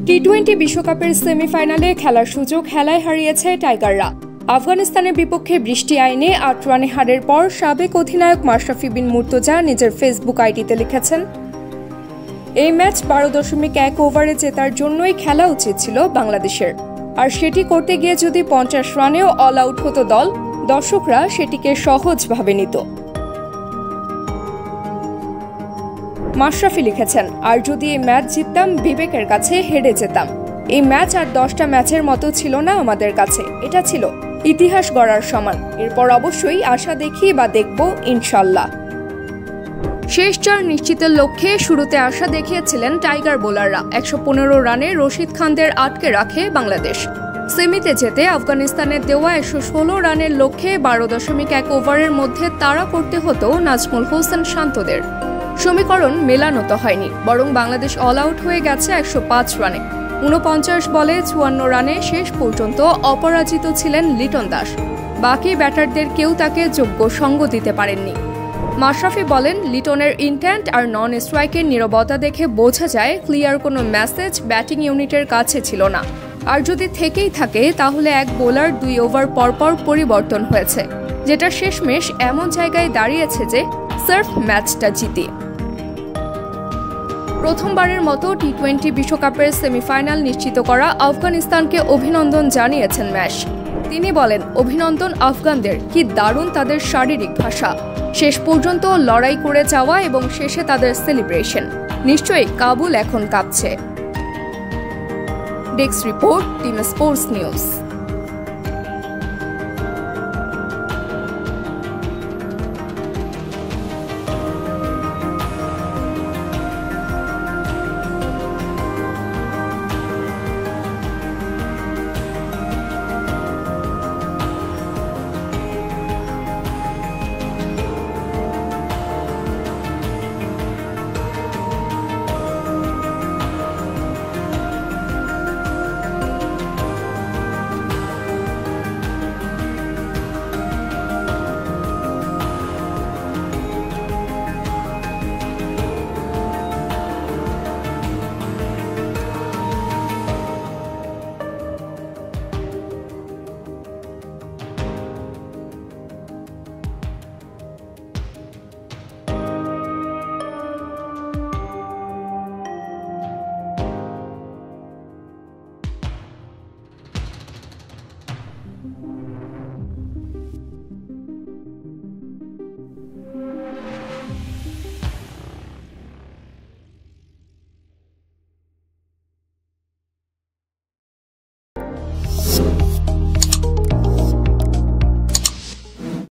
টি-20 বিশ্বকাপের সেমিফাইনালে খেলার সুযোগ হেলায় হারিয়েছে টাইগাররা। আফগানিস্তানের বিপক্ষে বৃষ্টি আইনে ৮ রানে হারের পর সাবেক অধিনায়ক মাশরাফি বিন মুর্তজা নিজের ফেসবুক আইডিতে লিখেছেন, এই ম্যাচ ১২.১ ওভারে জেতার জন্যই খেলা উচিত ছিল বাংলাদেশের, আর সেটি করতে গিয়ে যদি ৫০ রানেও অল আউট হতো দল, দর্শকরা সেটিকে সহজভাবে নিত। মাশরাফি লিখেছেন, আর যদি এই ম্যাচ জিততাম বিবেকের কাছে হেরে যেতাম। এই ম্যাচ আর 10টা ম্যাচের মতো ছিল না আমাদের কাছে, এটা ছিল ইতিহাস গড়ার সমান। এরপর অবশ্যই আশা দেখি বা দেখব ইনশাল্লাহ। শেষ ৪ নিশ্চিতের লক্ষ্যে শুরুতে আশা দেখিয়েছিলেন টাইগার বোলাররা। ১১৫ রানে রশিদ খানদের আটকে রাখে বাংলাদেশ। সেমিতে যেতে আফগানিস্তানের দেওয়া ১১৬ রানের লক্ষ্যে ১২.১ ওভারের মধ্যে তাড়া করতে হতো নাজমুল হোসেন শান্তদের। সমীকরণ মেলানো তো হয়নি, বরং বাংলাদেশ অল আউট হয়ে গেছে ১০৫ রানে। ৪৯ বলে ৫৪ রানে শেষ পর্যন্ত অপরাজিত ছিলেন লিটন দাস। বাকি ব্যাটারদের কেউ তাকে যোগ্য সঙ্গ দিতে পারেননি। মাশরাফি বলেন, লিটনের ইনট্যান্ট আর নন স্ট্রাইকের নীরবতা দেখে বোঝা যায় ক্লিয়ার কোনো মেসেজ ব্যাটিং ইউনিটের কাছে ছিল না। আর যদি থেকেই থাকে তাহলে এক বোলার ২ ওভার পরপর পরিবর্তন হয়েছে, যেটা শেষমেশ এমন জায়গায় দাঁড়িয়েছে যে সার্ফ ম্যাচটা জিতে প্রথমবারের মতো টি-20 বিশ্বকাপের সেমিফাইনাল নিশ্চিত করা আফগানিস্তানকে অভিনন্দন জানিয়েছেন ম্যাশ। তিনি বলেন, অভিনন্দন আফগানদের, কি দারুণ তাদের শারীরিক ভাষা, শেষ পর্যন্ত লড়াই করে যাওয়া এবং শেষে তাদের সেলিব্রেশন। নিশ্চয়ই কাবুল এখন কাঁপছে। Desk report, team sports news.